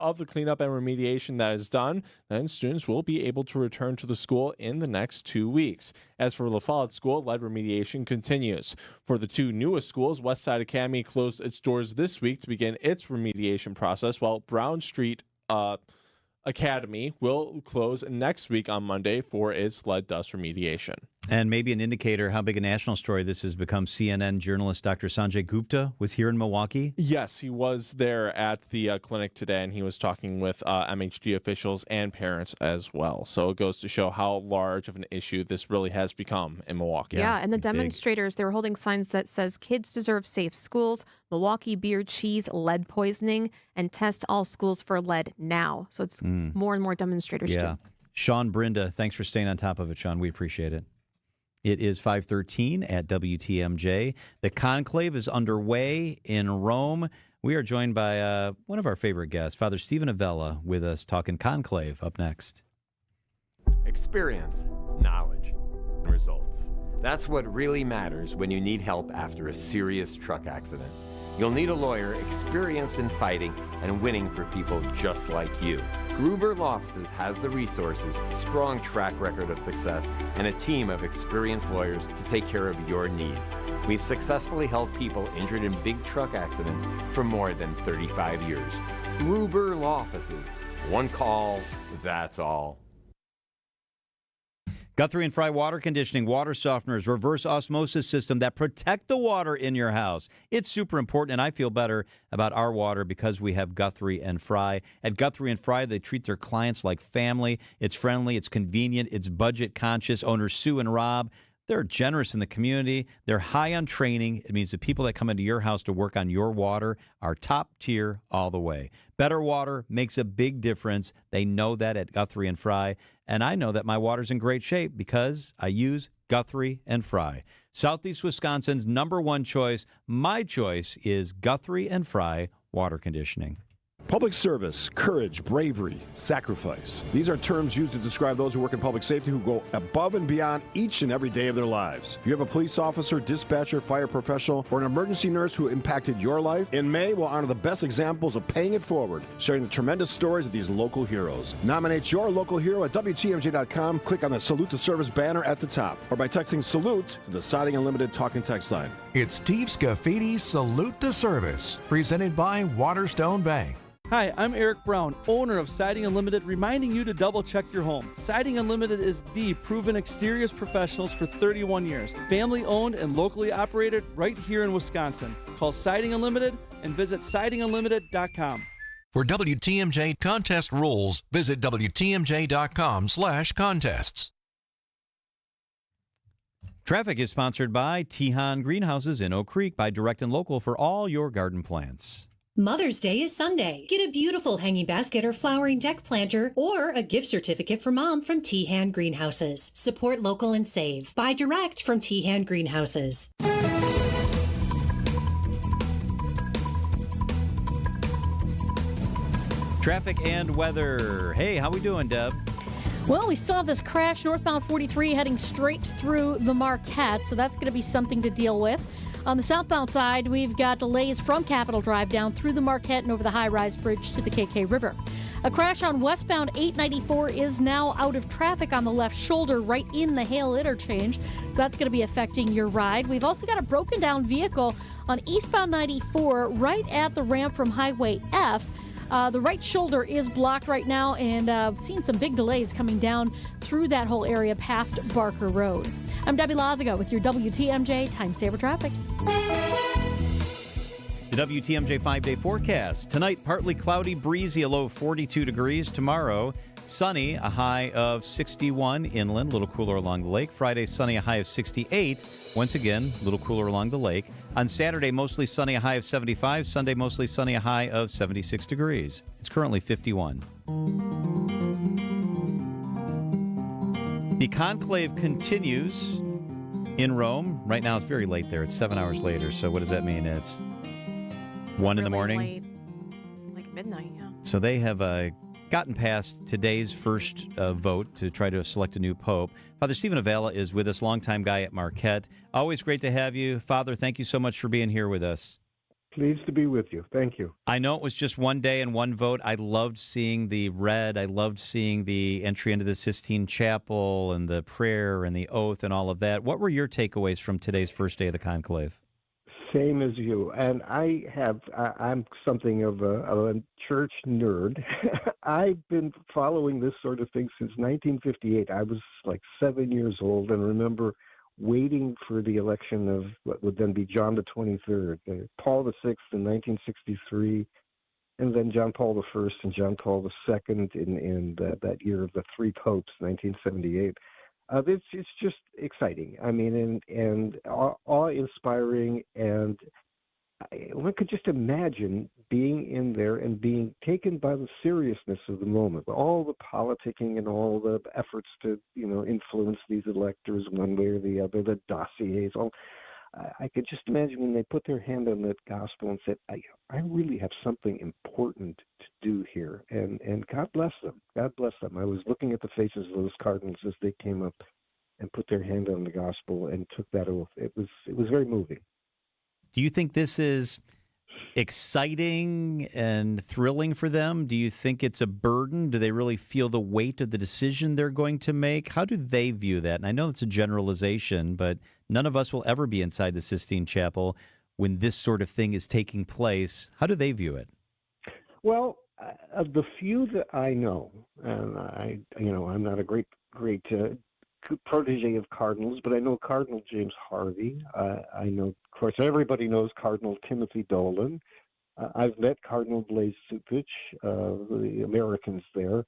of the cleanup and remediation that is done, then students will be able to return to the school in the next 2 weeks. As for La Follette School, lead remediation continues. For the two newest schools, Westside Academy closed its doors this week to begin its remediation process, while Brown Street Academy will close next week on Monday for its lead dust remediation. And maybe an indicator how big a national story this has become. CNN journalist Dr. Sanjay Gupta was here in Milwaukee. Yes, he was there at the clinic today, and he was talking with MHD officials and parents as well. So it goes to show how large of an issue this really has become in Milwaukee. Yeah, and the demonstrators, they were holding signs that says kids deserve safe schools, Milwaukee beer cheese, lead poisoning, and test all schools for lead now. So it's more and more demonstrators too. Sean Brinda, thanks for staying on top of it, Sean. We appreciate it. It is 5:13 at WTMJ. The conclave is underway in Rome. We are joined by one of our favorite guests, Father Stephen Avella, with us talking conclave up next. Experience, knowledge, results. That's what really matters when you need help after a serious truck accident. You'll need a lawyer experienced in fighting and winning for people just like you. Gruber Law Offices has the resources, strong track record of success, and a team of experienced lawyers to take care of your needs. We've successfully helped people injured in big truck accidents for more than 35 years. Gruber Law Offices. One call, that's all. Guthrie and Fry water conditioning, water softeners, reverse osmosis system that protect the water in your house. It's super important, and I feel better about our water because we have Guthrie and Fry. At Guthrie and Fry, they treat their clients like family. It's friendly, it's convenient, it's budget conscious. Owners Sue and Rob, they're generous in the community. They're high on training. It means the people that come into your house to work on your water are top tier all the way. Better water makes a big difference. They know that at Guthrie and Fry. And I know that my water's in great shape because I use Guthrie and Fry. Southeast Wisconsin's #1 choice. My choice is Guthrie and Fry water conditioning. Public service, courage, bravery, sacrifice. These are terms used to describe those who work in public safety who go above and beyond each and every day of their lives. If you have a police officer, dispatcher, fire professional, or an emergency nurse who impacted your life, in May we'll honor the best examples of paying it forward, sharing the tremendous stories of these local heroes. Nominate your local hero at WTMJ.com. Click on the Salute to Service banner at the top, or by texting SALUTE to the Siding Unlimited talk and text line. It's Steve Scaffidi's Salute to Service, presented by Waterstone Bank. Hi, I'm Eric Brown, owner of Siding Unlimited, reminding you to double-check your home. Siding Unlimited is the proven exteriors professionals for 31 years. Family-owned and locally operated right here in Wisconsin. Call Siding Unlimited and visit sidingunlimited.com. For WTMJ contest rules, visit WTMJ.com/contests. Traffic is sponsored by Tehan Greenhouses in Oak Creek, by Direct and Local for all your garden plants. Mother's Day is Sunday. Get a beautiful hanging basket or flowering deck planter or a gift certificate for mom from Tehan Greenhouses. Support local and save. Buy direct from Tehan Greenhouses. Traffic and weather. Hey, how we doing, Deb? Well, we still have this crash northbound 43 heading straight through the Marquette, so that's going to be something to deal with. On the southbound side, we've got delays from Capitol Drive down through the Marquette and over the high-rise bridge to the KK River. A crash on westbound 894 is now out of traffic on the left shoulder right in the Hale interchange, so that's going to be affecting your ride. We've also got a broken down vehicle on eastbound 94 right at the ramp from Highway F. The right shoulder is blocked right now, and seeing some big delays coming down through that whole area past Barker Road. I'm Debbie Lazaga with your WTMJ Time Saver Traffic. The WTMJ 5-day forecast. Tonight, partly cloudy, breezy, a low of 42 degrees. Tomorrow, sunny, a high of 61 inland, a little cooler along the lake. Friday, sunny, a high of 68. Once again, a little cooler along the lake. On Saturday, mostly sunny, a high of 75. Sunday, mostly sunny, a high of 76 degrees. It's currently 51. The conclave continues in Rome. Right now, it's very late there. It's 7 hours later. So what does that mean? It's 1 in the morning. Late, like midnight, yeah. So they have gotten past today's first vote to try to select a new pope. Father Stephen Avella is with us, longtime guy at Marquette. Always great to have you. Father, thank you so much for being here with us. Pleased to be with you. Thank you. I know it was just one day and one vote. I loved seeing the red. I loved seeing the entry into the Sistine Chapel and the prayer and the oath and all of that. What were your takeaways from today's first day of the conclave? Same as you. And I'm something of a church nerd. I've been following this sort of thing since 1958. I was like 7 years old and remember waiting for the election of what would then be John the 23rd, Paul the 6th in 1963, and then John Paul the 1st and John Paul the 2nd in that year of the three popes, 1978. It's just exciting. I mean, and awe-inspiring, and one could just imagine being in there and being taken by the seriousness of the moment, all the politicking and all the efforts to, influence these electors one way or the other, the dossiers. I could just imagine when they put their hand on that gospel and said, I really have something important to do here. And God bless them. God bless them. I was looking at the faces of those cardinals as they came up and put their hand on the gospel and took that oath. It was very moving. Do you think this is exciting and thrilling for them? Do you think it's a burden? Do they really feel the weight of the decision they're going to make? How do they view that? And I know it's a generalization, but none of us will ever be inside the Sistine Chapel when this sort of thing is taking place. How do they view it? Well, of the few that I know, and I'm not a great protege of cardinals, but I know Cardinal James Harvey. I know, of course, everybody knows Cardinal Timothy Dolan. I've met Cardinal Blaise Cupich, the Americans there.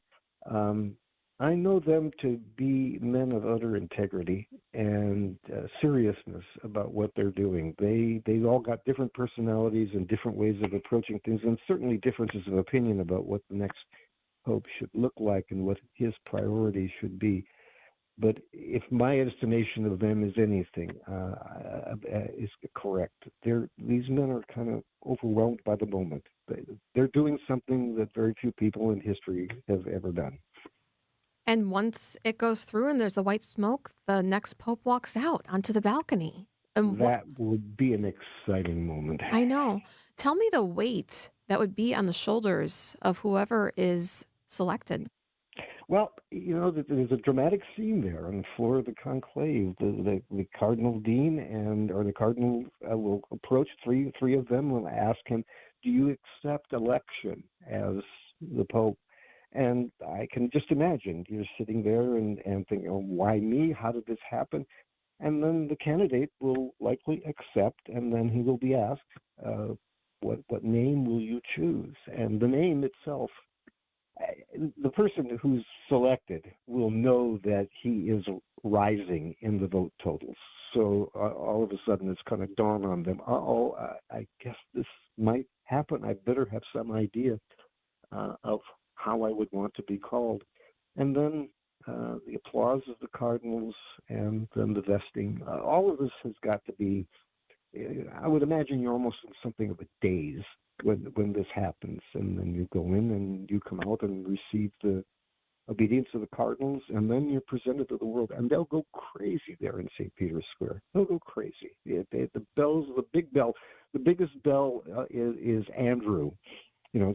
I know them to be men of utter integrity and seriousness about what they're doing. They've all got different personalities and different ways of approaching things, and certainly differences of opinion about what the next pope should look like and what his priorities should be. But if my estimation of them is anything, is correct, these men are kind of overwhelmed by the moment. They're doing something that very few people in history have ever done. And once it goes through and there's the white smoke, the next pope walks out onto the balcony. And that would be an exciting moment. I know. Tell me the weight that would be on the shoulders of whoever is selected. Well, there's a dramatic scene there on the floor of the conclave. The Cardinal Dean or the Cardinal will approach three of them, will ask him, do you accept election as the Pope? And I can just imagine you're sitting there and thinking, oh, why me? How did this happen? And then the candidate will likely accept, and then he will be asked, what name will you choose? And the name itself, the person who's selected will know that he is rising in the vote totals. So all of a sudden it's kind of dawn on them, I guess this might happen. I better have some idea of how I would want to be called. And then the applause of the cardinals and then the vesting. All of this has got to be, I would imagine you're almost in something of a daze when this happens, and then you go in and you come out and receive the obedience of the cardinals, and then you're presented to the world, and they'll go crazy there in St. Peter's Square. They'll go crazy. The bells, the big bell, the biggest bell is Andrew.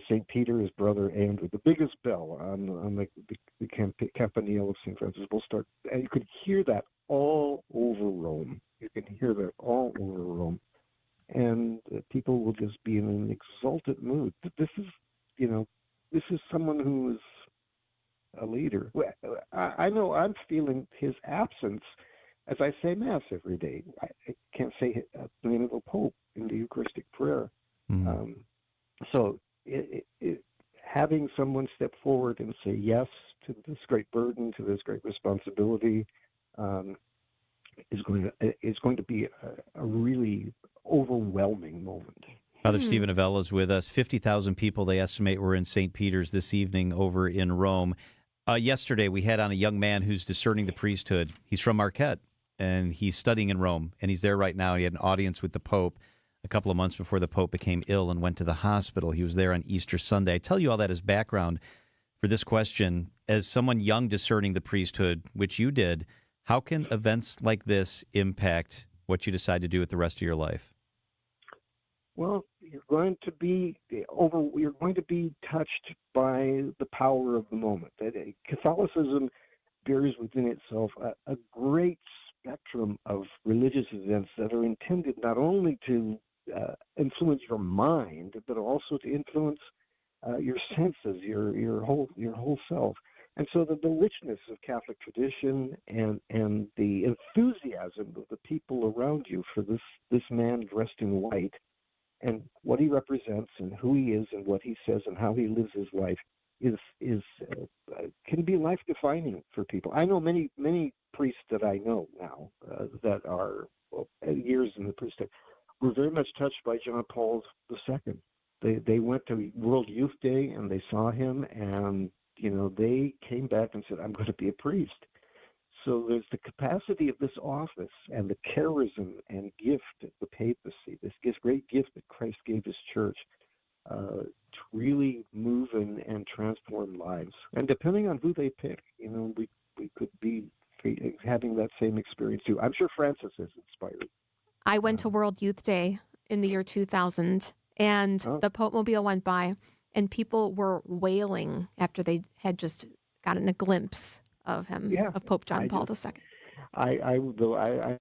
St. Peter, his brother Andrew. The biggest bell on the Campanile of St. Francis will start, and you could hear that all over Rome. You can hear that all over Rome. And people will just be in an exalted mood. This is someone who is a leader. I know I'm feeling his absence as I say Mass every day. I can't say the name of the Pope in the Eucharistic prayer. Mm-hmm. So having someone step forward and say yes to this great burden, to this great responsibility, is going to be a really overwhelming moment. Father Stephen Avella is with us. 50,000 people, they estimate, were in St. Peter's this evening over in Rome. Yesterday, we had on a young man who's discerning the priesthood. He's from Marquette, and he's studying in Rome, and he's there right now. He had an audience with the Pope a couple of months before the Pope became ill and went to the hospital. He was there on Easter Sunday. I tell you all that as background for this question. As someone young discerning the priesthood, which you did, how can events like this impact what you decide to do with the rest of your life? Well, you're going to be touched by the power of the moment. Catholicism bears within itself a great spectrum of religious events that are intended not only to influence your mind, but also to influence your senses, your whole self. And so the richness of Catholic tradition and the enthusiasm of the people around you for this man dressed in white and what he represents and who he is and what he says and how he lives his life can be life defining for people. I know many priests that I know now that are years in the priesthood were very much touched by John Paul II. They went to World Youth Day and they saw him, and they came back and said, I'm going to be a priest. So there's the capacity of this office and the charism and gift of the papacy, this great gift that Christ gave his church, to really move and transform lives. And depending on who they pick, we could be having that same experience too. I'm sure Francis is inspired. I went to World Youth Day in the year 2000, and the Pope Mobile went by, and people were wailing after they had just gotten a glimpse of him, of Pope John Paul II. I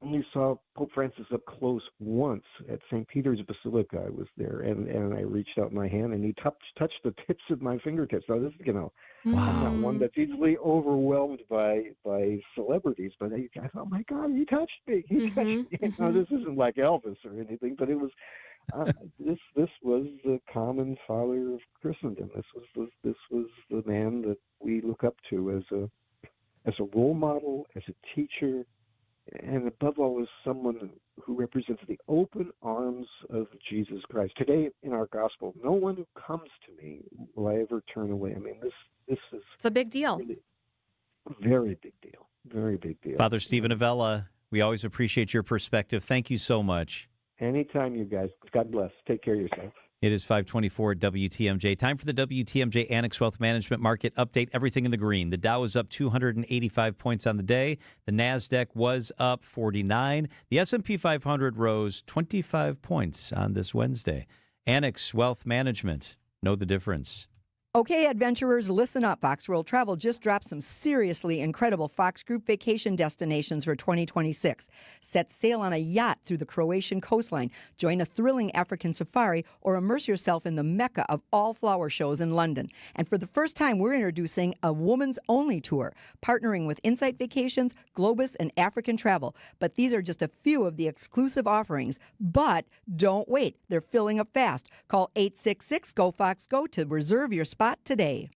only saw Pope Francis up close once at St. Peter's Basilica. I was there, and I reached out my hand, and he touched the tips of my fingertips. Now, this is, I'm not one that's easily overwhelmed by celebrities, but I thought, oh my God, he touched me. He touched me. Now, this isn't like Elvis or anything, but it was. This was the common father of Christendom. This was the man that we look up to as a role model, as a teacher, and above all as someone who represents the open arms of Jesus Christ. Today in our gospel, no one who comes to me will I ever turn away. I mean, this is it's a big deal. Really, very big deal. Very big deal. Father Stephen Avella, we always appreciate your perspective. Thank you so much. Anytime, you guys. God bless. Take care of yourself. It is 524 WTMJ. Time for the WTMJ Annex Wealth Management Market Update. Everything in the green. The Dow is up 285 points on the day. The NASDAQ was up 49. The S&P 500 rose 25 points on this Wednesday. Annex Wealth Management. Know the difference. Okay, adventurers, listen up. Fox World Travel just dropped some seriously incredible Fox Group vacation destinations for 2026. Set sail on a yacht through the Croatian coastline, join a thrilling African safari, or immerse yourself in the mecca of all flower shows in London. And for the first time, we're introducing a woman's-only tour, partnering with Insight Vacations, Globus, and African Travel. But these are just a few of the exclusive offerings. But don't wait. They're filling up fast. Call 866-GO-FOX-GO to reserve your spot today.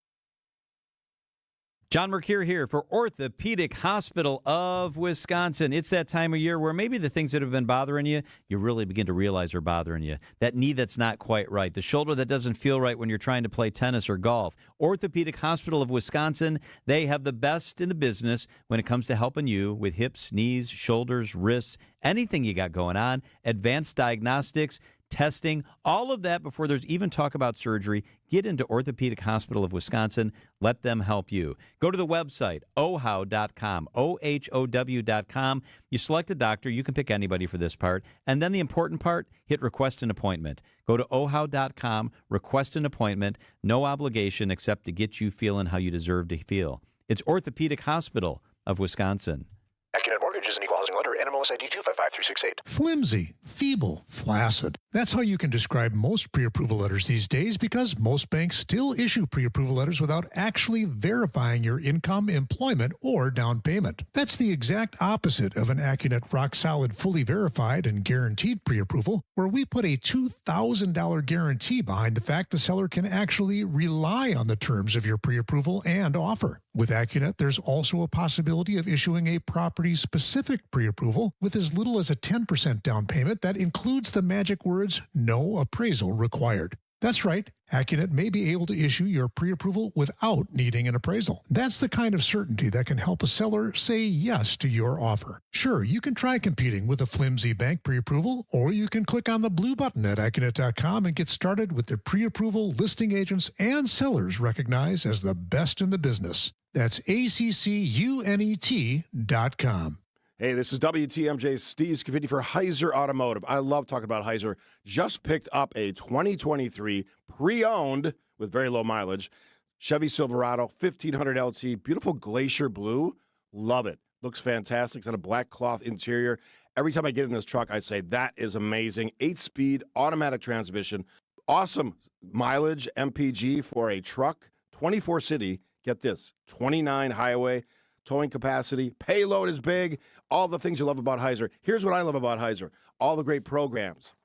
John Mercure here for Orthopedic Hospital of Wisconsin. It's that time of year where maybe the things that have been bothering you, you really begin to realize are bothering you. That knee that's not quite right, the shoulder that doesn't feel right when you're trying to play tennis or golf. Orthopedic Hospital of Wisconsin, they have the best in the business when it comes to helping you with hips, knees, shoulders, wrists, anything you got going on. Advanced diagnostics, testing, all of that before there's even talk about surgery. Get into Orthopedic Hospital of Wisconsin. Let them help you. Go to the website, ohow.com, OHOW.com. You select a doctor. You can pick anybody for this part. And then the important part, hit request an appointment. Go to ohow.com, request an appointment. No obligation except to get you feeling how you deserve to feel. It's Orthopedic Hospital of Wisconsin. AccuNet Mortgage is an equal housing lender. NMLS ID 255368. Flimsy, feeble, flaccid. That's how you can describe most pre-approval letters these days, because most banks still issue pre-approval letters without actually verifying your income, employment, or down payment. That's the exact opposite of an AccuNet Rock Solid, fully verified and guaranteed pre-approval, where we put a $2,000 guarantee behind the fact the seller can actually rely on the terms of your pre-approval and offer. With AccuNet, there's also a possibility of issuing a property-specific pre-approval with as little as a 10% down payment that includes the magic words, no appraisal required. That's right, AccuNet may be able to issue your pre-approval without needing an appraisal. That's the kind of certainty that can help a seller say yes to your offer. Sure, you can try competing with a flimsy bank pre-approval, or you can click on the blue button at AccuNet.com and get started with the pre-approval listing agents and sellers recognized as the best in the business. That's ACCUNET.com. Hey, this is WTMJ's Steve Scafidi for Heiser Automotive. I love talking about Heiser. Just picked up a 2023 pre-owned with very low mileage Chevy Silverado 1500 LT, beautiful glacier blue. Love it. Looks fantastic. It's on a black cloth interior. Every time I get in this truck, I say, that is amazing. 8-speed automatic transmission. Awesome mileage MPG for a truck. 24 city. Get this, 29 highway. Towing capacity, payload is big, all the things you love about Heiser. Here's what I love about Heiser, all the great programs.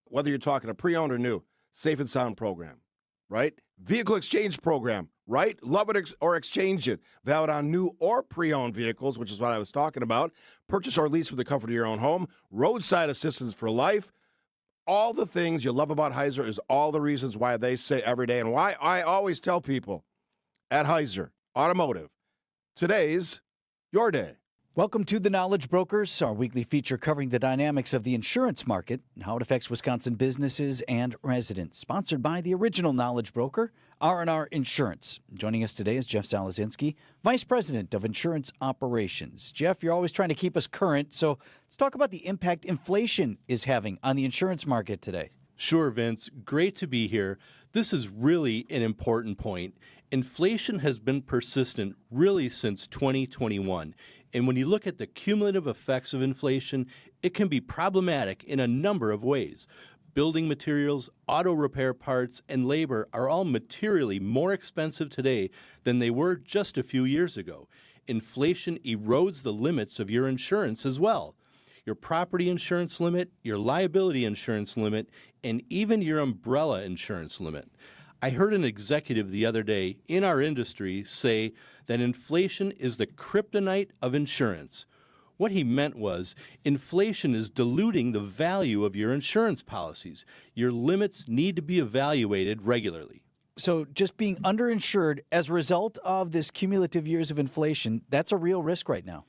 Whether you're talking a pre-owned or new, safe and sound program, right? Vehicle exchange program, right? Love it or exchange it. Valid on new or pre-owned vehicles, which is what I was talking about. Purchase or lease for the comfort of your own home. Roadside assistance for life. All the things you love about Heiser is all the reasons why they say every day and why I always tell people at Heiser Automotive, today's your day. Welcome to The Knowledge Brokers, our weekly feature covering the dynamics of the insurance market and how it affects Wisconsin businesses and residents. Sponsored by the original Knowledge Broker, R&R Insurance. Joining us today is Jeff Zalazinski, Vice President of Insurance Operations. Jeff, you're always trying to keep us current, so let's talk about the impact inflation is having on the insurance market today. Sure, Vince. Great to be here. This is really an important point. Inflation has been persistent really since 2021. And when you look at the cumulative effects of inflation, it can be problematic in a number of ways. Building materials, auto repair parts, and labor are all materially more expensive today than they were just a few years ago. Inflation erodes the limits of your insurance as well. Your property insurance limit, your liability insurance limit, and even your umbrella insurance limit. I heard an executive the other day in our industry say that inflation is the kryptonite of insurance. What he meant was inflation is diluting the value of your insurance policies. Your limits need to be evaluated regularly. So just being underinsured as a result of this cumulative years of inflation, that's a real risk right now.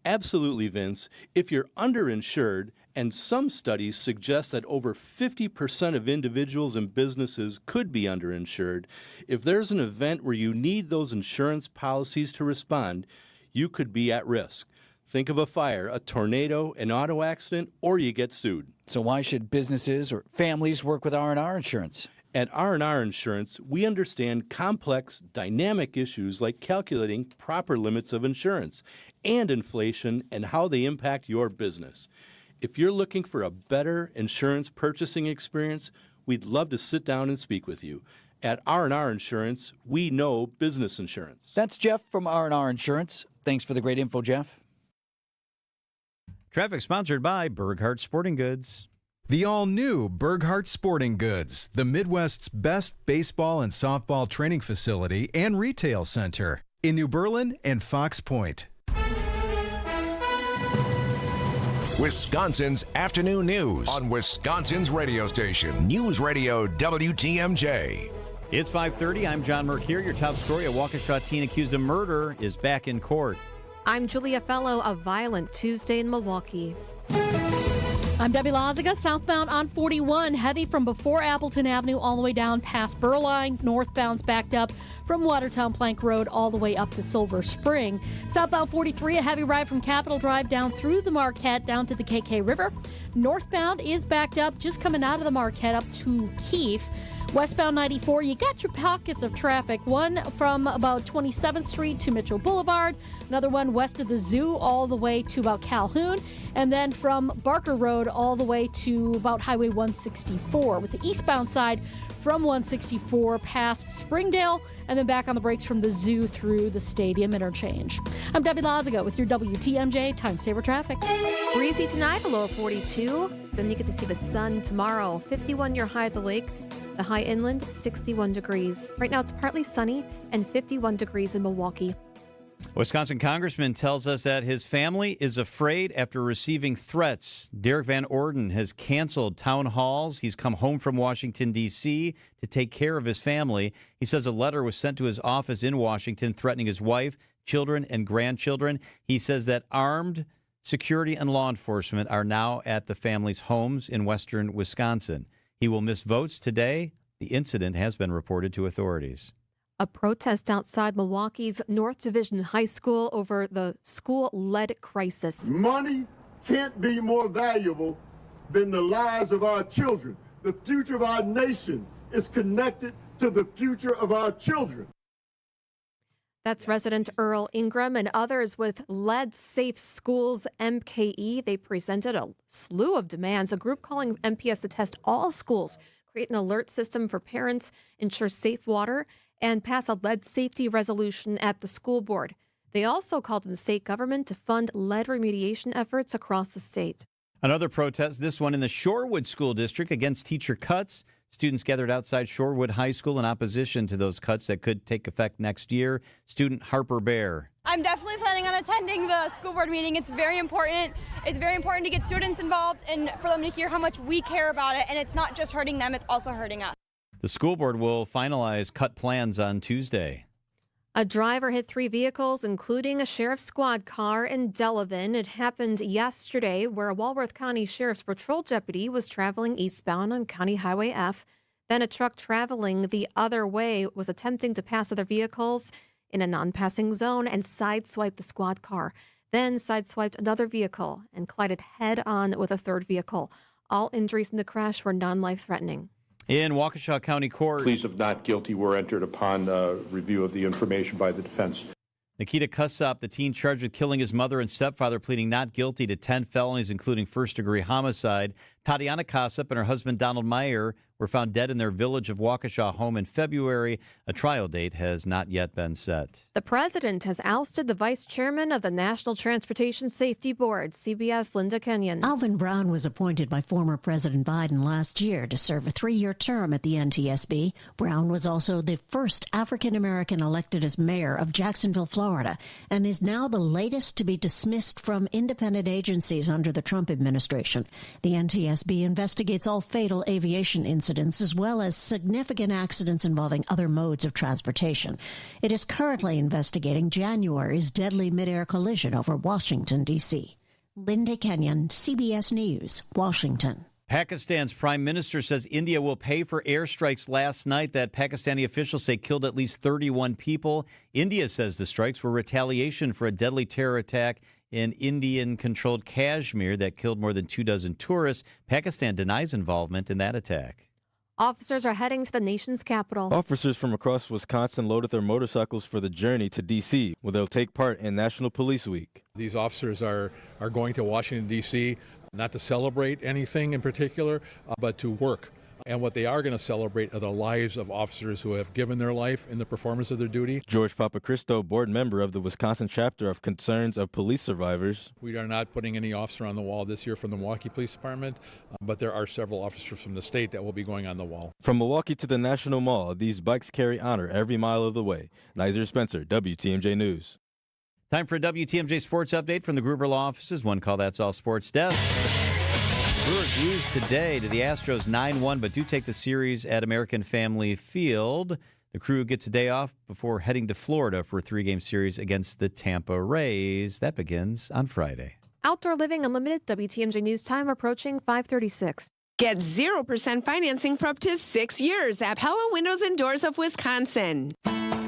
Absolutely, Vince. If you're underinsured, and some studies suggest that over 50% of individuals and businesses could be underinsured, if there's an event where you need those insurance policies to respond, you could be at risk. Think of a fire, a tornado, an auto accident, or you get sued. So why should businesses or families work with R&R Insurance? At R&R Insurance, we understand complex, dynamic issues like calculating proper limits of insurance and inflation and how they impact your business. If you're looking for a better insurance purchasing experience, we'd love to sit down and speak with you. At R&R Insurance, we know business insurance. That's Jeff from R&R Insurance. Thanks for the great info, Jeff. Traffic sponsored by Burghardt Sporting Goods. The all-new Burghardt Sporting Goods, the Midwest's best baseball and softball training facility and retail center in New Berlin and Fox Point. Wisconsin's afternoon news on Wisconsin's radio station, News Radio WTMJ. It's 5:30. I'm John Mercure. Your top story: a Waukesha teen accused of murder is back in court. I'm Julia Fellow. A violent Tuesday in Milwaukee. I'm Debbie Laziga. Southbound on 41, heavy from before Appleton Avenue all the way down past Burline. Northbound's backed up from Watertown Plank Road all the way up to Silver Spring. Southbound 43, a heavy ride from Capitol Drive down through the Marquette down to the KK River. Northbound is backed up just coming out of the Marquette up to Keefe. Westbound 94, you got your pockets of traffic. One from about 27th Street to Mitchell Boulevard. Another one west of the Zoo all the way to about Calhoun. And then from Barker Road all the way to about Highway 164. With the eastbound side from 164 past Springdale and then back on the brakes from the Zoo through the Stadium interchange. I'm Debbie Laziga with your WTMJ Time Saver Traffic. Breezy tonight, a low of 42. Then you get to see the sun tomorrow. 51 near high at the lake. The high inland, 61 degrees. Right now it's partly sunny and 51 degrees in Milwaukee. Wisconsin congressman tells us that his family is afraid after receiving threats. Derek Van Orden has canceled town halls. He's come home from Washington, D.C. to take care of his family. He says a letter was sent to his office in Washington threatening his wife, children, and grandchildren. He says that armed security and law enforcement are now at the family's homes in western Wisconsin. He will miss votes today. The incident has been reported to authorities. A protest outside Milwaukee's North Division High School over the school lead crisis. Money can't be more valuable than the lives of our children. The future of our nation is connected to the future of our children. That's resident Earl Ingram and others with Lead Safe Schools MKE. They presented a slew of demands, a group calling MPS to test all schools, create an alert system for parents, ensure safe water, and pass a lead safety resolution at the school board. They also called on the state government to fund lead remediation efforts across the state. Another protest, this one in the Shorewood School District against teacher cuts. Students gathered outside Shorewood High School in opposition to those cuts that could take effect next year. Student Harper Bear. I'm definitely planning on attending the school board meeting. It's very important. It's very important to get students involved and for them to hear how much we care about it. And it's not just hurting them, it's also hurting us. The school board will finalize cut plans on Tuesday. A driver hit 3 vehicles, including a sheriff's squad car in Delavan. It happened yesterday where a Walworth County Sheriff's Patrol deputy was traveling eastbound on County Highway F. Then a truck traveling the other way was attempting to pass other vehicles in a non-passing zone and sideswiped the squad car. Then sideswiped another vehicle and collided head-on with a third vehicle. All injuries in the crash were non-life-threatening. In Waukesha County Court, pleas of not guilty were entered upon review of the information by the defense. Nikita Kussop, the teen charged with killing his mother and stepfather, pleading not guilty to 10 felonies, including first-degree homicide. Tatiana Kussop and her husband Donald Meyer were found dead in their Village of Waukesha home in February. A trial date has not yet been set. The president has ousted the vice chairman of the National Transportation Safety Board, CBS Linda Kenyon. Alvin Brown was appointed by former President Biden last year to serve a 3-year term at the NTSB. Brown was also the first African-American elected as mayor of Jacksonville, Florida, and is now the latest to be dismissed from independent agencies under the Trump administration. The NTSB investigates all fatal aviation incidents as well as significant accidents involving other modes of transportation. It is currently investigating January's deadly midair collision over Washington, D.C. Linda Kenyon, CBS News, Washington. Pakistan's prime minister says India will pay for airstrikes last night that Pakistani officials say killed at least 31 people. India says the strikes were retaliation for a deadly terror attack in Indian-controlled Kashmir that killed more than 24 tourists. Pakistan denies involvement in that attack. Officers are heading to the nation's capital. Officers from across Wisconsin loaded their motorcycles for the journey to D.C., where they'll take part in National Police Week. These officers are going to Washington, D.C., not to celebrate anything in particular, but to work. And what they are going to celebrate are the lives of officers who have given their life in the performance of their duty. George Papacristo, board member of the Wisconsin chapter of Concerns of Police Survivors. We are not putting any officer on the wall this year from the Milwaukee Police Department, but there are several officers from the state that will be going on the wall. From Milwaukee to the National Mall, these bikes carry honor every mile of the way. Nizer Spencer, WTMJ News. Time for a WTMJ Sports Update from the Gruber Law Offices. One call, that's all sports desk. Brewers lose today to the Astros 9-1, but do take the series at American Family Field. The crew gets a day off before heading to Florida for a 3-game series against the Tampa Rays. That begins on Friday. Outdoor Living Unlimited, WTMJ News Time approaching 5:36. Get 0% financing for up to 6 years at Pella Windows and Doors of Wisconsin.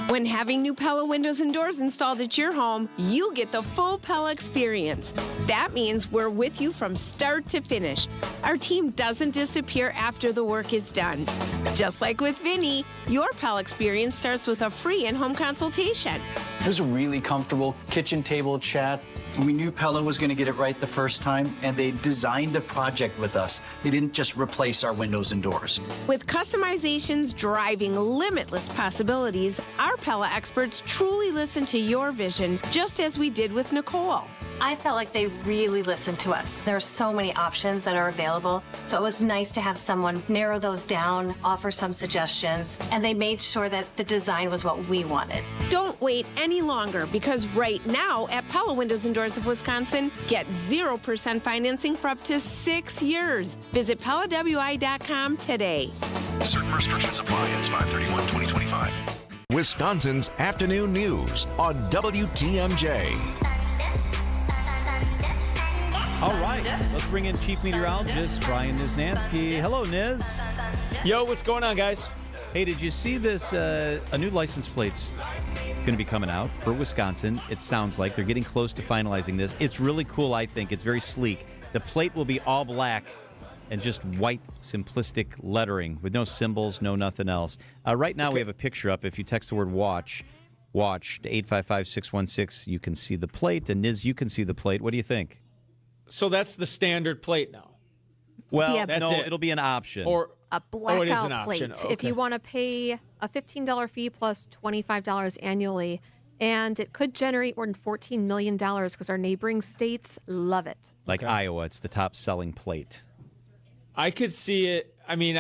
When having new Pella windows and doors installed at your home, you get the full Pella experience. That means we're with you from start to finish. Our team doesn't disappear after the work is done. Just like with Vinny, your Pella experience starts with a free in-home consultation. It was a really comfortable kitchen table chat. We knew Pella was going to get it right the first time, and they designed a project with us. They didn't just replace our windows and doors. With customizations driving limitless possibilities, our Pella experts truly listen to your vision, just as we did with Nicole. I felt like they really listened to us. There are so many options that are available, so it was nice to have someone narrow those down, offer some suggestions, and they made sure that the design was what we wanted. Don't wait any longer, because right now at Pella Windows and Doors of Wisconsin, get 0% financing for up to 6 years. Visit PellaWI.com today. Certain restrictions apply. It's 5/31/2025. Wisconsin's afternoon news on WTMJ. All right, let's bring in Chief Meteorologist Brian Niznansky. Hello, Niz. Yo, what's going on, guys? Hey, did you see this? A new license plate's going to be coming out for Wisconsin. It sounds like they're getting close to finalizing this. It's really cool, I think. It's very sleek. The plate will be all black and just white, simplistic lettering with no symbols, no nothing else. Right now, we have a picture up. If you text the word watch to 855-616, you can see the plate. And Niz, you can see the plate. What do you think? So that's the standard plate now? Well, Yeah. no, it'll be an option. Or A it is an blackout option. plate. If you want to pay a $15 fee plus $25 annually, and it could generate more than $14 million because our neighboring states love it. Like Iowa, it's the top-selling plate. I could see it. I mean,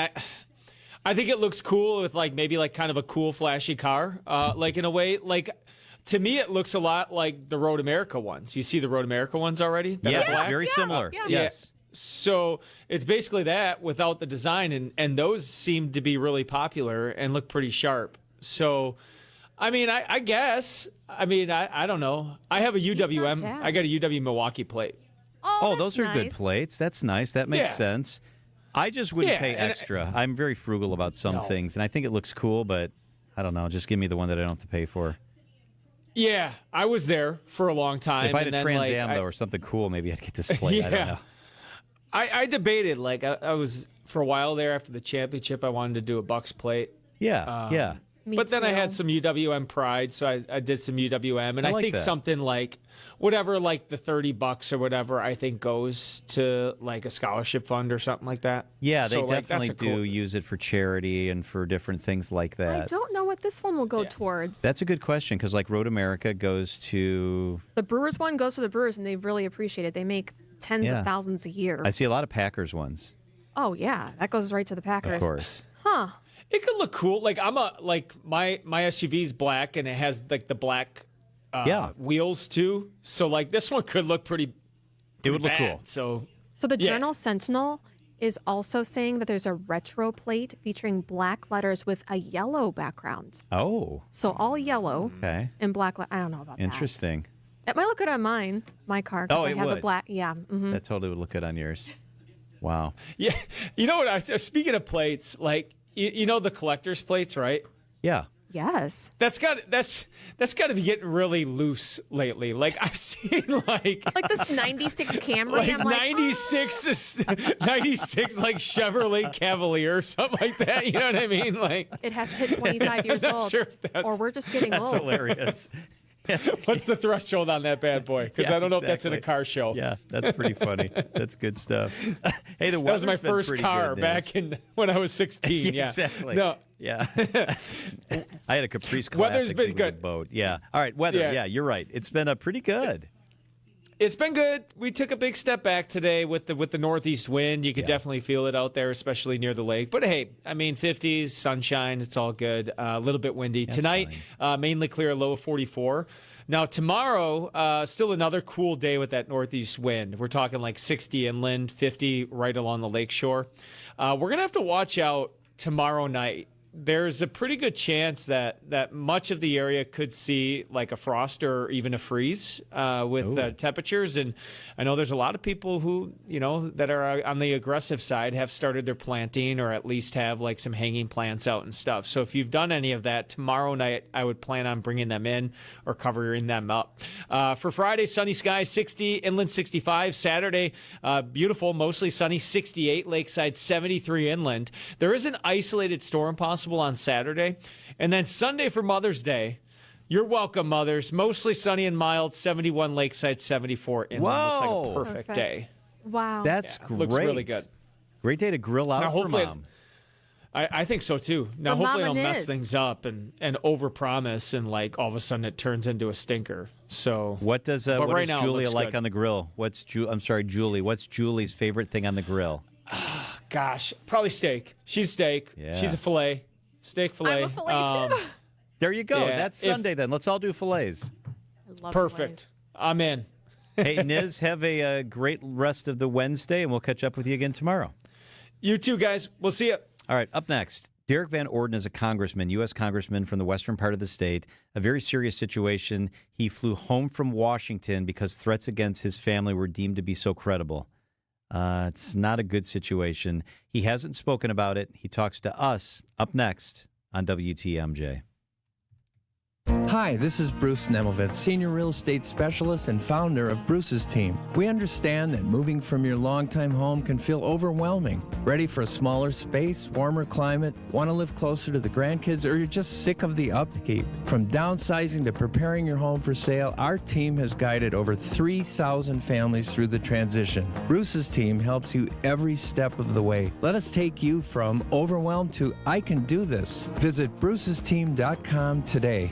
I think it looks cool with maybe kind of a cool, flashy car. In a way, to me, it looks a lot like the Road America ones. You see the Road America ones already? that are black? Very similar. Yes. So it's basically that without the design, and those seem to be really popular and look pretty sharp. So, I mean, I guess. I mean, I don't know. I have a UWM. I got a UW Milwaukee plate. Oh, those are good nice. plates. That's nice. That makes sense. I just wouldn't pay and extra. I'm very frugal about some things, and I think it looks cool, but I don't know. Just give me the one that I don't have to pay for. Yeah, I was there for a long time. If I had and a then, Trans Am, though, or something cool, maybe I'd get this plate. I don't know. I debated. I was for a while there after the championship. I wanted to do a Bucks plate. Yeah, yeah. But then I had some UWM pride, so I did some UWM, and I like think that. something like whatever, like the $30 or whatever, I think goes to like a scholarship fund or something like that. Yeah, they So, that's definitely a do cool- use it for charity and for different things like I that. don't know what this one will go towards. That's a good question because, like, Road America goes to. The Brewers one goes to the Brewers, and they really appreciate it. They make tens Yeah. of thousands a year. I see a lot of Packers ones, Oh, yeah. That goes right to the Packers. of course. Huh. It could look cool. Like my SUV's black and it has like the black wheels too. So like this one could look pretty. It would look bad. cool. So the Yeah. Journal Sentinel is also saying that there's a retro plate featuring black letters with a yellow background. Oh, So all yellow okay. and black. I don't know about Interesting. that. It might look good on mine, my car. 'Cause Oh, I it have a would. black. Yeah. Mm-hmm. That totally would look good on yours. Wow. Yeah, you know what? Speaking of plates, like you know the collector's plates, right? Yeah. Yes. That's got to be getting really loose lately. Like I've seen like this '96 Camry. like I'm like, 96 like Chevrolet Cavalier or something like that. You know what I mean? Like it has to hit 25 years I'm not old, sure if that's- or we're just getting That's old. hilarious. What's the threshold on that bad boy? Because Yeah, I don't know if that's in a exactly. car show. Yeah, that's pretty funny. That's good stuff. Hey, the That was my weather's been first pretty car good, back Niz. in when I was 16. Yeah, Exactly. No, Yeah. I had a Caprice Weather's Classic. been It was a good. boat. Yeah. All right, weather. Yeah. Yeah, you're right. It's been pretty good. it's been good. We took a big step back today with the northeast wind. You could definitely feel it out there, especially near the lake. But hey, I mean, 50s, sunshine, it's all good. A little bit windy tonight. Mainly clear, low of 44. Now tomorrow, still another cool day with that northeast wind. We're talking like 60 inland, 50 right along the lakeshore. We're gonna have to watch out tomorrow night. There's a pretty good chance that much of the area could see like a frost or even a freeze with temperatures. And I know there's a lot of people who, that are on the aggressive side have started their planting or at least have like some hanging plants out and stuff. So if you've done any of that, tomorrow night I would plan on bringing them in or covering them up. For Friday, sunny skies, 60, inland 65. Saturday, beautiful, mostly sunny, 68, lakeside 73 inland. There is an isolated storm possible on Saturday. And then Sunday for Mother's Day, you're welcome, mothers. Mostly sunny and mild, 71 lakeside, 74 inland. Looks like Whoa. a perfect day. Wow. That's great. Looks really good. Great day to grill out Now, for hopefully- mom. I think so too. Now, For hopefully, Mama I'll mess Niz. things up and overpromise, and like all of a sudden it turns into a stinker. So What does but what right does now it Julia looks like good. on the grill? Julie. What's Julie's favorite thing on the grill? Gosh, probably steak. She's steak. Yeah. She's a fillet. Steak fillet. I'm a fillet too. There you go. Yeah, That's if- Sunday then. Let's all do fillets. I love Perfect. fillets. I'm in. Hey, Niz, have a great rest of the Wednesday, and we'll catch up with you again tomorrow. You too, guys. We'll see you. All right, up next, Derek Van Orden is a congressman, U.S. congressman from the western part of the state. A very serious situation. He flew home from Washington because threats against his family were deemed to be so credible. It's not a good situation. He hasn't spoken about it. He talks to us up next on WTMJ. Hi, this is Bruce Nemovitz, Senior Real Estate Specialist and founder of Bruce's Team. We understand that moving from your longtime home can feel overwhelming. Ready for a smaller space, warmer climate, want to live closer to the grandkids, or you're just sick of the upkeep? From downsizing to preparing your home for sale, our team has guided over 3,000 families through the transition. Bruce's Team helps you every step of the way. Let us take you from overwhelmed to I can do this. Visit brucesteam.com today.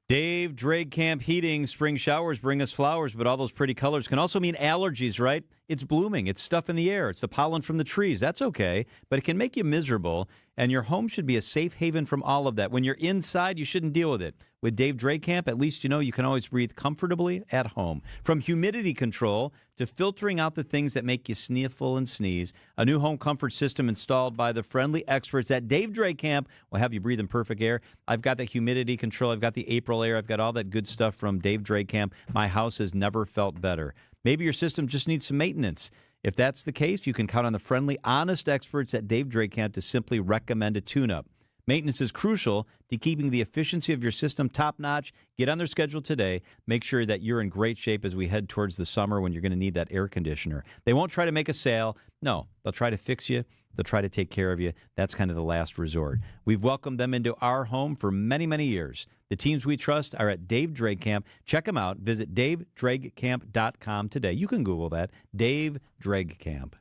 Dave Draegkamp Heating, spring showers bring us flowers, but all those pretty colors can also mean allergies, right? It's blooming. It's stuff in the air. It's the pollen from the trees. That's okay, but it can make you miserable, and your home should be a safe haven from all of that. When you're inside, you shouldn't deal with it. With Dave Draegkamp, at least you know you can always breathe comfortably at home. From humidity control to filtering out the things that make you sniffle and sneeze, a new home comfort system installed by the friendly experts at Dave Draegkamp will have you breathe in perfect air. I've got the humidity control. I've got the April air. I've got all that good stuff from Dave Draegkamp. My house has never felt better. Maybe your system just needs some maintenance. If that's the case, you can count on the friendly, honest experts at Dave Draegkamp to simply recommend a tune-up. Maintenance is crucial to keeping the efficiency of your system top-notch. Get on their schedule today. Make sure that you're in great shape as we head towards the summer when you're going to need that air conditioner. They won't try to make a sale. No, they'll try to fix you. They'll try to take care of you. That's kind of the last resort. We've welcomed them into our home for many, many years. The teams we trust are at Dave Draegkamp. Check them out. Visit DaveDraegkamp.com today. You can Google that. Dave Draegkamp.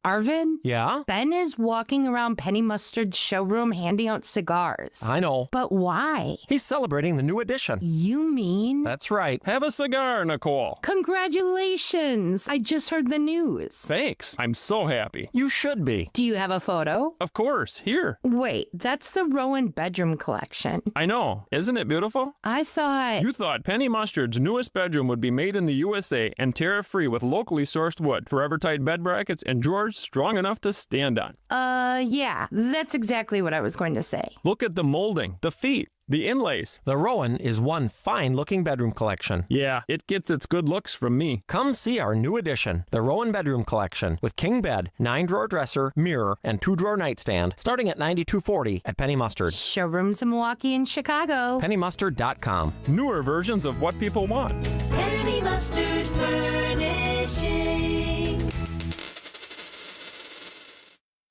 Arvin? Yeah? Ben is walking around Penny Mustard's showroom handing out cigars. I know. But why? He's celebrating the new edition. You mean? That's right. Have a cigar, Nicole. Congratulations. I just heard the news. Thanks. I'm so happy. You should be. Do you have a photo? Of course. Here. Wait, that's the Rowan bedroom collection. I know. Isn't it beautiful? I thought... You thought Penny Mustard's newest bedroom would be made in the USA and tariff-free with locally sourced wood, forever-tight bed brackets, and drawers strong enough to stand on. Yeah, that's exactly what I was going to say. Look at the molding, the feet, the inlays. The Rowan is one fine-looking bedroom collection. Yeah, it gets its good looks from me. Come see our new addition, the Rowan Bedroom Collection, with king bed, 9-drawer dresser, mirror, and 2-drawer nightstand, starting at $92.40 at Penny Mustard. Showrooms in Milwaukee and Chicago. PennyMustard.com. Newer versions of what people want. Penny Mustard Furnishing.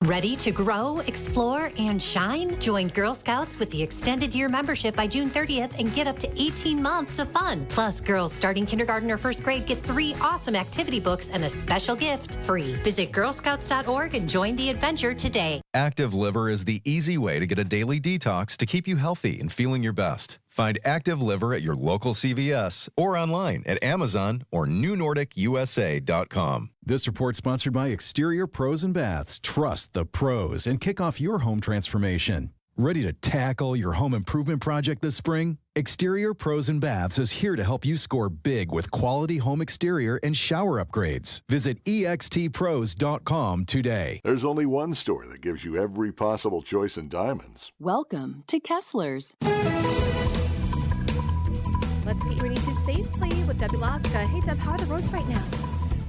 Ready to grow, explore, and shine? Join Girl Scouts with the extended year membership by June 30th and get up to 18 months of fun. Plus, girls starting kindergarten or first grade get 3 awesome activity books and a special gift free. Visit girlscouts.org and join the adventure today. Active Liver is the easy way to get a daily detox to keep you healthy and feeling your best. Find Active Liver at your local CVS or online at Amazon or newnordicusa.com. This report sponsored by Exterior Pros and Baths. Trust the pros and kick off your home transformation. Ready to tackle your home improvement project this spring? Exterior Pros and Baths is here to help you score big with quality home exterior and shower upgrades. Visit extpros.com today. There's only one store that gives you every possible choice in diamonds. Welcome to Kessler's. Let's get you ready to safely with Debbie Laska. Hey, Deb, how are the roads right now?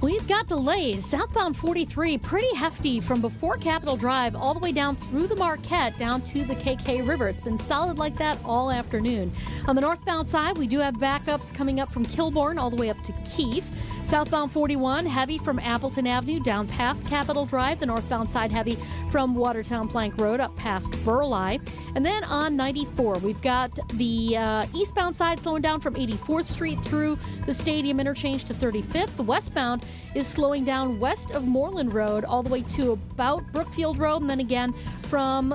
We've got delays. Southbound 43, pretty hefty from before Capitol Drive all the way down through the Marquette down to the KK River. It's been solid like that all afternoon. On the northbound side, we do have backups coming up from Kilbourne all the way up to Keefe. Southbound 41, heavy from Appleton Avenue down past Capitol Drive. The northbound side heavy from Watertown Plank Road up past Burleigh. And then on 94, we've got the eastbound side slowing down from 84th Street through the Stadium interchange to 35th. The westbound is slowing down west of Moreland Road all the way to about Brookfield Road, and then again from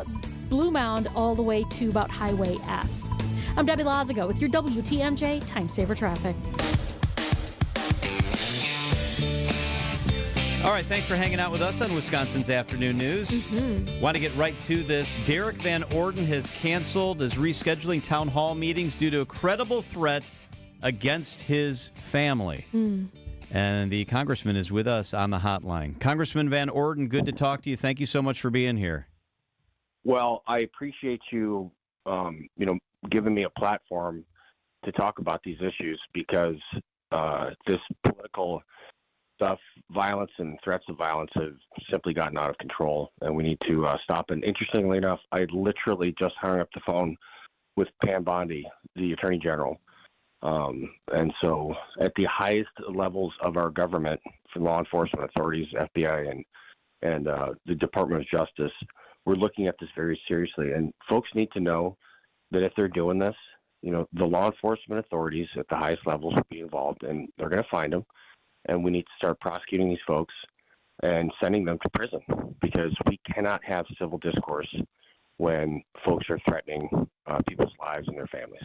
Blue Mound all the way to about Highway F. I'm Debbie Lazago with your WTMJ Time Saver Traffic. All right, thanks for hanging out with us on Wisconsin's Afternoon News. Want to get right to this. Derek Van Orden has canceled his rescheduling town hall meetings due to a credible threat against his family. And the congressman is with us on the hotline. Congressman Van Orden, good to talk to you. Thank you so much for being here. Well, I appreciate you, giving me a platform to talk about these issues because this political stuff, violence and threats of violence have simply gotten out of control, and we need to stop. And interestingly enough, I literally just hung up the phone with Pam Bondi, the Attorney General. And so at the highest levels of our government, from law enforcement authorities, FBI, and the Department of Justice, we're looking at this very seriously. And folks need to know that if they're doing this, the law enforcement authorities at the highest levels will be involved, and they're going to find them. And we need to start prosecuting these folks and sending them to prison, because we cannot have civil discourse when folks are threatening people's lives and their families.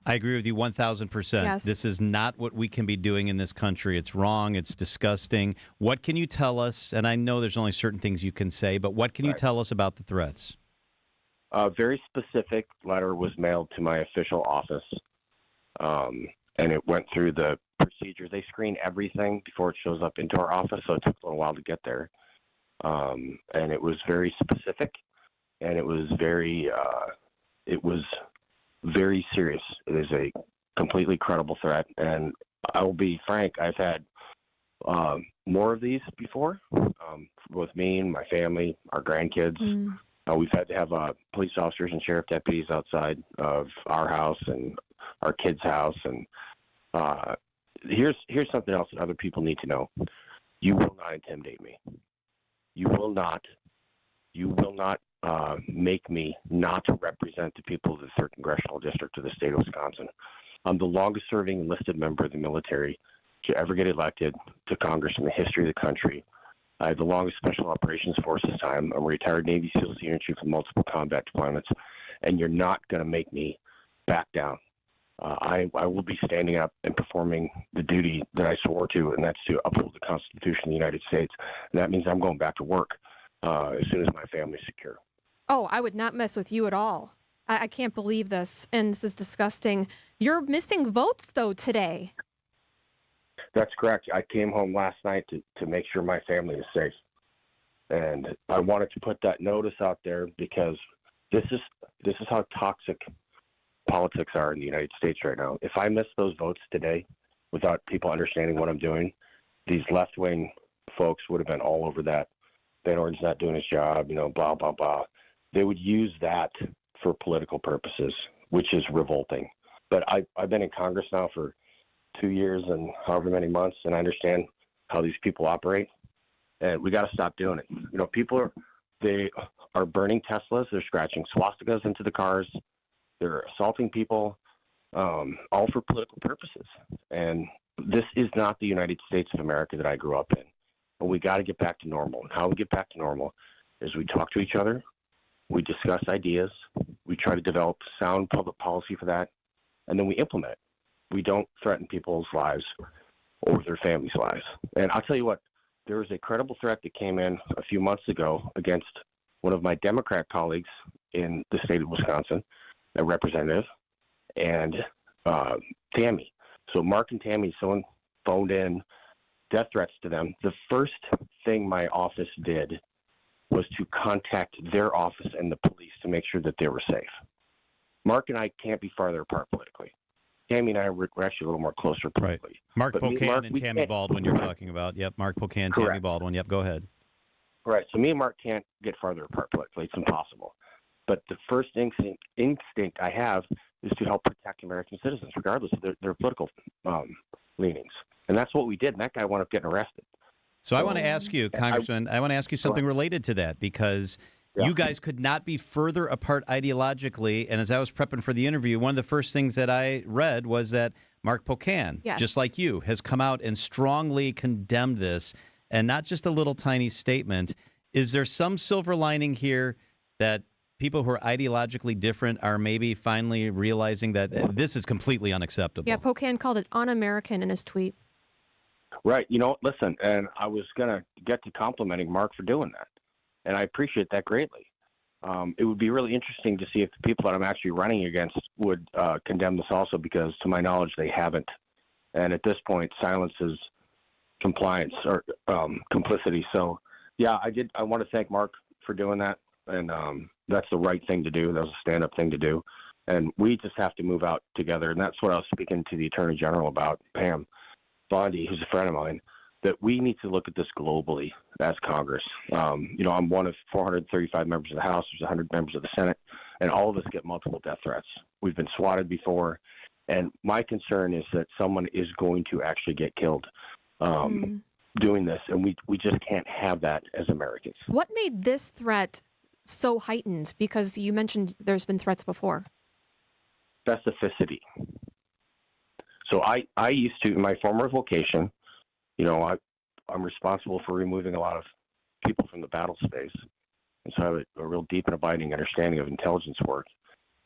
I agree with you 1,000%. Yes. This is not what we can be doing in this country. It's wrong. It's disgusting. What can you tell us? And I know there's only certain things you can say, but what can you tell us about the threats? A very specific letter was mailed to my official office, and it went through the procedure. They screen everything before it shows up into our office, so it took a little while to get there. And it was very specific, and it was very serious. It is a completely credible threat, and I will be frank, I've had more of these before, with me and my family, our grandkids. We've had to have police officers and sheriff deputies outside of our house and our kids' house. And here's something else that other people need to know. You will not intimidate me. You will not make me not to represent the people of the 3rd Congressional District of the state of Wisconsin. I'm the longest serving enlisted member of the military to ever get elected to Congress in the history of the country. I have the longest Special Operations Forces time. I'm a retired Navy SEAL Senior Chief with multiple combat deployments, and you're not going to make me back down. I will be standing up and performing the duty that I swore to, and that's to uphold the Constitution of the United States. And that means I'm going back to work as soon as my family's secure. Oh, I would not mess with you at all. I can't believe this, and this is disgusting. You're missing votes, though, today. That's correct. I came home last night to make sure my family is safe. And I wanted to put that notice out there because this is how toxic politics are in the United States right now. If I miss those votes today without people understanding what I'm doing, these left-wing folks would have been all over that. Van Orden's not doing his job, blah, blah, blah. They would use that for political purposes, which is revolting. But I've been in Congress now for 2 years and however many months, and I understand how these people operate, and we got to stop doing it. People are burning Teslas, they're scratching swastikas into the cars, they're assaulting people, all for political purposes. And this is not the United States of America that I grew up in. But we got to get back to normal. And how we get back to normal is we talk to each other, we discuss ideas, we try to develop sound public policy for that, and then we implement it. We don't threaten people's lives or their families' lives. And I'll tell you what, there was a credible threat that came in a few months ago against one of my Democrat colleagues in the state of Wisconsin, a representative, and Tammy. So Mark and Tammy, someone phoned in death threats to them. The first thing my office did was to contact their office and the police to make sure that they were safe. Mark and I can't be farther apart politically. Tammy and I were actually a little more closer politically. Right. Mark But Pocan and Tammy Baldwin you're talking about. Yep, Mark Pocan, Tammy Correct. Baldwin. Yep, go ahead. Right. So me and Mark can't get farther apart politically. It's impossible. But the first instinct I have is to help protect American citizens, regardless of their political leanings. And that's what we did. And that guy wound up getting arrested. So I want to ask you, Congressman, I want to ask you something related to that, because you guys could not be further apart ideologically. And as I was prepping for the interview, one of the first things that I read was that Mark Pocan, just like you, has come out and strongly condemned this, and not just a little tiny statement. Is there some silver lining here that people who are ideologically different are maybe finally realizing that this is completely unacceptable? Yeah, Pocan called it un-American in his tweet. Right. Listen, and I was going to get to complimenting Mark for doing that. And I appreciate that greatly. It would be really interesting to see if the people that I'm actually running against would condemn this also, because to my knowledge, they haven't. And at this point, silence is compliance or complicity. So, yeah, I want to thank Mark for doing that. And that's the right thing to do. That was a stand-up thing to do. And we just have to move out together. And that's what I was speaking to the Attorney General about, Pam Bondi, who's a friend of mine. that we need to look at this globally as Congress. I'm one of 435 members of the House. There's 100 members of the Senate, and all of us get multiple death threats. We've been swatted before, and my concern is that someone is going to actually get killed doing this, and we just can't have that as Americans. What made this threat so heightened? Because you mentioned there's been threats before. Specificity. So I used to, in my former vocation, I'm responsible for removing a lot of people from the battle space. And so I have a real deep and abiding understanding of intelligence work.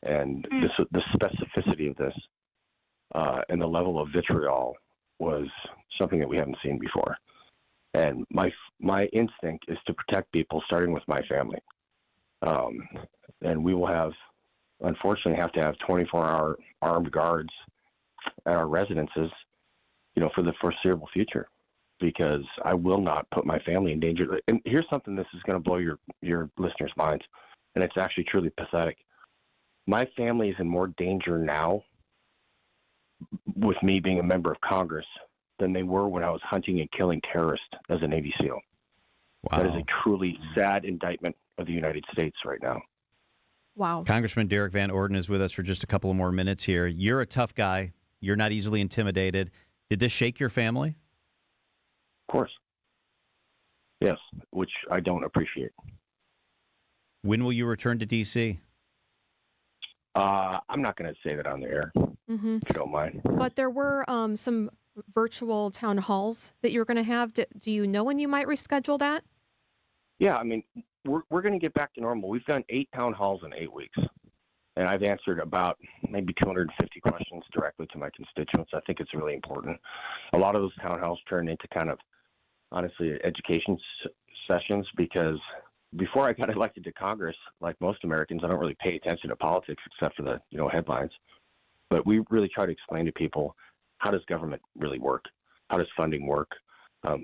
And the specificity of this and the level of vitriol was something that we haven't seen before. And my instinct is to protect people, starting with my family. And we will unfortunately have to have 24-hour armed guards at our residences, for the foreseeable future, because I will not put my family in danger. And here's something this is going to blow your listeners' minds, and it's actually truly pathetic. My family is in more danger now with me being a member of Congress than they were when I was hunting and killing terrorists as a Navy SEAL. Wow. That is a truly sad indictment of the United States right now. Wow. Congressman Derek Van Orden is with us for just a couple of more minutes here. You're a tough guy. You're not easily intimidated. Did this shake your family? Of course. Yes, which I don't appreciate. When will you return to D.C.? I'm not going to say that on the air, if you don't mind. But there were some virtual town halls that you were going to have. Do you know when you might reschedule that? Yeah, I mean, we're going to get back to normal. We've done 8 town halls in 8 weeks, and I've answered about maybe 250 questions directly to my constituents. I think it's really important. A lot of those town halls turned into kind of, honestly, education sessions, because before I got elected to Congress, like most Americans, I don't really pay attention to politics except for the headlines. But we really try to explain to people, how does government really work? How does funding work?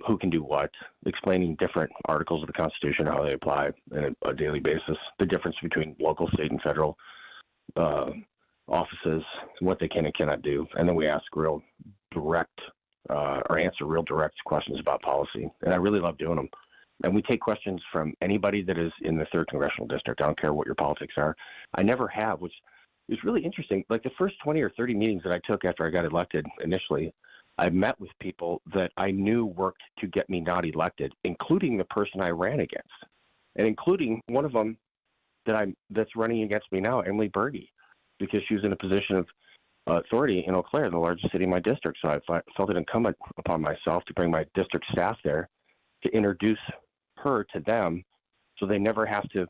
Who can do what? Explaining different articles of the Constitution, how they apply on a daily basis, the difference between local, state, and federal offices, what they can and cannot do. And then we ask real direct or answer real direct questions about policy. And I really love doing them. And we take questions from anybody that is in the 3rd Congressional District. I don't care what your politics are. I never have, which is really interesting. Like the first 20 or 30 meetings that I took after I got elected initially, I met with people that I knew worked to get me not elected, including the person I ran against, and including one of them that's running against me now, Emily Berge, because she was in a position of authority in Eau Claire, the largest city in my district. So I felt it incumbent upon myself to bring my district staff there to introduce her to them, so they never have to,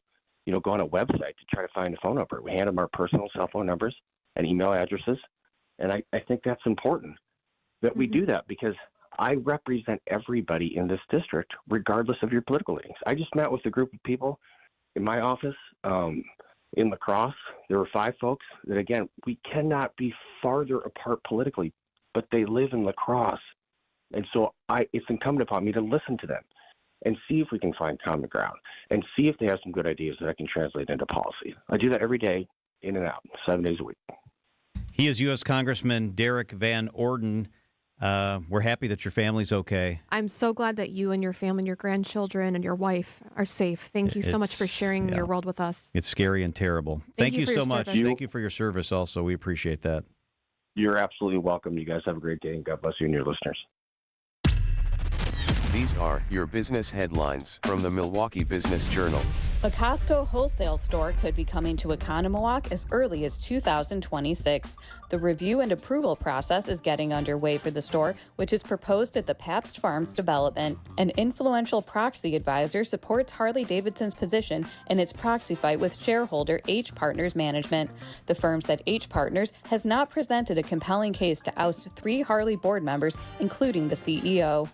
go on a website to try to find a phone number. We hand them our personal cell phone numbers and email addresses, and I think that's important that we do that, because I represent everybody in this district, regardless of your political leanings. I just met with a group of people in my office in La Crosse. There were 5 folks that, again, we cannot be farther apart politically, but they live in La Crosse. And so it's incumbent upon me to listen to them and see if we can find common ground and see if they have some good ideas that I can translate into policy. I do that every day, in and out, 7 days a week. He is U.S. Congressman Derek Van Orden. We're happy that your family's okay. I'm so glad that you and your family and your grandchildren and your wife are safe. Thank you so much for sharing your world with us. It's scary and terrible. Thank you so much. Thank you for your service also. We appreciate that. You're absolutely welcome. You guys have a great day, and God bless you and your listeners. These are your business headlines from the Milwaukee Business Journal. A Costco wholesale store could be coming to Oconomowoc as early as 2026. The review and approval process is getting underway for the store, which is proposed at the Pabst Farms development. An influential proxy advisor supports Harley-Davidson's position in its proxy fight with shareholder H Partners Management. The firm said H Partners has not presented a compelling case to oust 3 Harley board members, including the CEO.